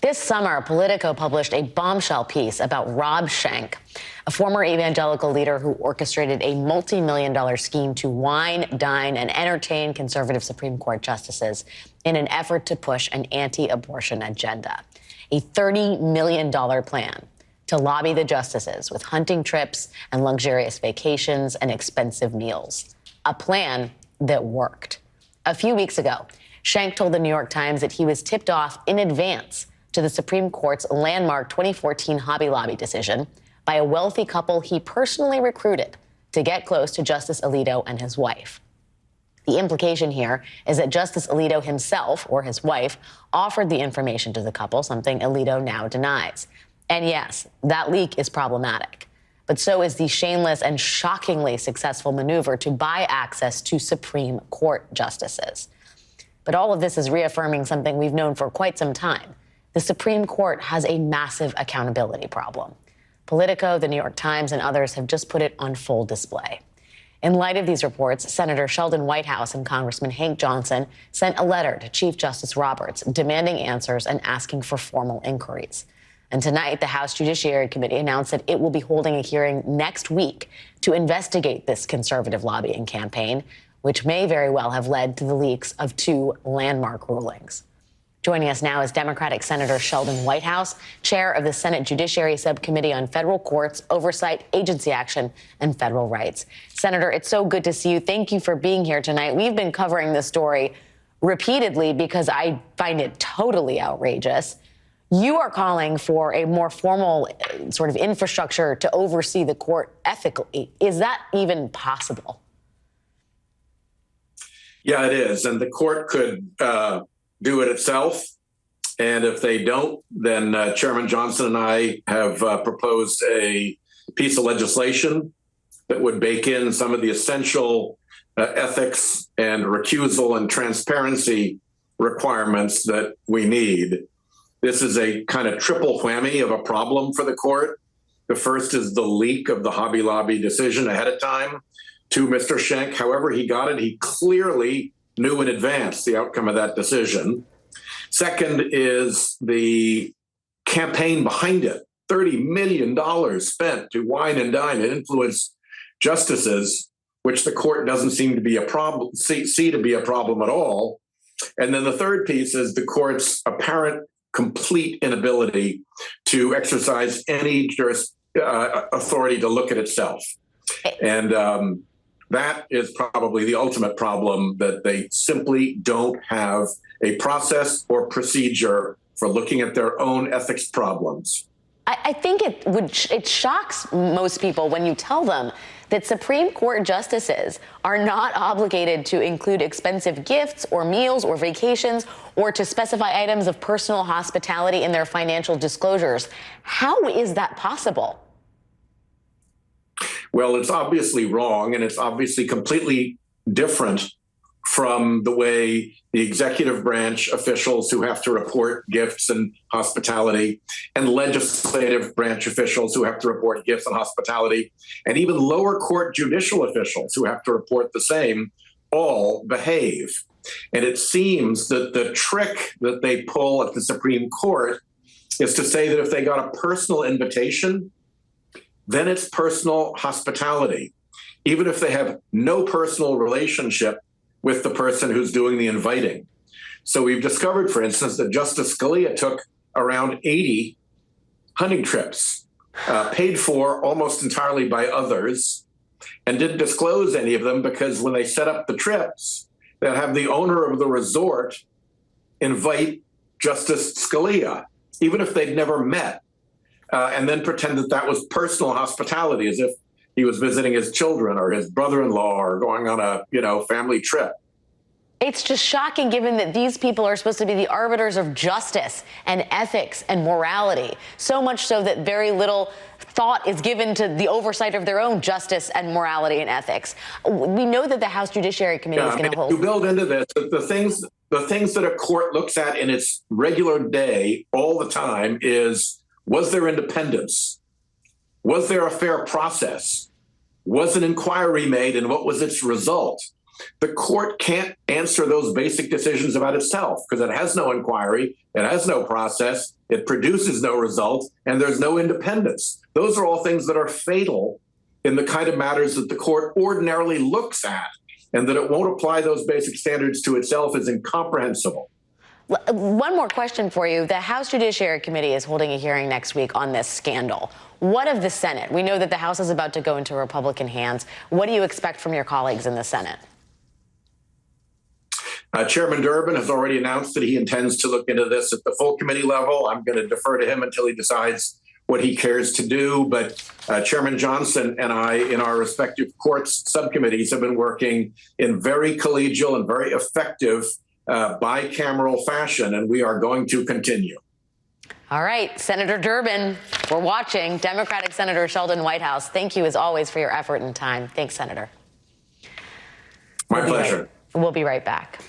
This summer, Politico published a bombshell piece about Rob Schenck, a former evangelical leader who orchestrated a multi-million-dollar scheme to wine, dine, and entertain conservative Supreme Court justices in an effort to push an anti-abortion agenda. A $30 million plan to lobby the justices with hunting trips and luxurious vacations and expensive meals. A plan that worked. A few weeks ago, Schenck told the New York Times that he was tipped off in advance to the Supreme Court's landmark 2014 Hobby Lobby decision by a wealthy couple he personally recruited to get close to Justice Alito and his wife. The implication here is that Justice Alito himself, or his wife, offered the information to the couple, something Alito now denies. And yes, that leak is problematic. But so is the shameless and shockingly successful maneuver to buy access to Supreme Court justices. But all of this is reaffirming something we've known for quite some time. The Supreme Court has a massive accountability problem. Politico, the New York Times, and others have just put it on full display. In light of these reports, Senator Sheldon Whitehouse and Congressman Hank Johnson sent a letter to Chief Justice Roberts demanding answers and asking for formal inquiries. And tonight, the House Judiciary Committee announced that it will be holding a hearing next week to investigate this conservative lobbying campaign, which may very well have led to the leaks of two landmark rulings. Joining us now is Democratic Senator Sheldon Whitehouse, chair of the Senate Judiciary Subcommittee on Federal Courts, Oversight, Agency Action, and Federal Rights. Senator, it's so good to see you. Thank you for being here tonight. We've been covering this story repeatedly because I find it totally outrageous. You are calling for a more formal sort of infrastructure to oversee the court ethically. Is that even possible? Yeah, it is. And the court could do it itself. And if they don't, then Chairman Johnson and I have proposed a piece of legislation that would bake in some of the essential ethics and recusal and transparency requirements that we need. This is a kind of triple whammy of a problem for the court. The first is the leak of the Hobby Lobby decision ahead of time to Mr. Schenck. However he got it, he clearly knew in advance the outcome of that decision. Second is the campaign behind it, $30 million spent to wine and dine and influence justices, which the court doesn't seem to be a problem, see to be a problem at all. And then the third piece is the court's apparent complete inability to exercise any authority to look at itself. And that is probably the ultimate problem, that they simply don't have a process or procedure for looking at their own ethics problems. I think it shocks most people when you tell them that Supreme Court justices are not obligated to include expensive gifts or meals or vacations or to specify items of personal hospitality in their financial disclosures. How is that possible? Well, it's obviously wrong, and it's obviously completely different from the way the executive branch officials who have to report gifts and hospitality, and legislative branch officials who have to report gifts and hospitality, and even lower court judicial officials who have to report the same, all behave. And it seems that the trick that they pull at the Supreme Court is to say that if they got a personal invitation, then it's personal hospitality, even if they have no personal relationship with the person who's doing the inviting. So we've discovered, for instance, that Justice Scalia took around 80 hunting trips, paid for almost entirely by others, and didn't disclose any of them because when they set up the trips, they'd have the owner of the resort invite Justice Scalia, even if they'd never met. And then pretend that that was personal hospitality, as if he was visiting his children or his brother-in-law or going on a, family trip. It's just shocking, given that these people are supposed to be the arbiters of justice and ethics and morality, so much so that very little thought is given to the oversight of their own justice and morality and ethics. We know that the House Judiciary Committee is going to hold. You build into this the things that a court looks at in its regular day all the time is, was there independence? Was there a fair process? Was an inquiry made, and what was its result? The court can't answer those basic decisions about itself because it has no inquiry, it has no process, it produces no results, and there's no independence. Those are all things that are fatal in the kind of matters that the court ordinarily looks at, and that it won't apply those basic standards to itself is incomprehensible. One more question for you. The House Judiciary Committee is holding a hearing next week on this scandal. What of the Senate? We know that the House is about to go into Republican hands. What do you expect from your colleagues in the Senate? Chairman Durbin has already announced that he intends to look into this at the full committee level. I'm going to defer to him until he decides what he cares to do. But Chairman Johnson and I, in our respective courts subcommittees, have been working in very collegial and very effective bicameral fashion, and we are going to continue. All right, Senator Durbin, we're watching. Democratic Senator Sheldon Whitehouse, thank you as always for your effort and time. Thanks, Senator. My pleasure. We'll be right back.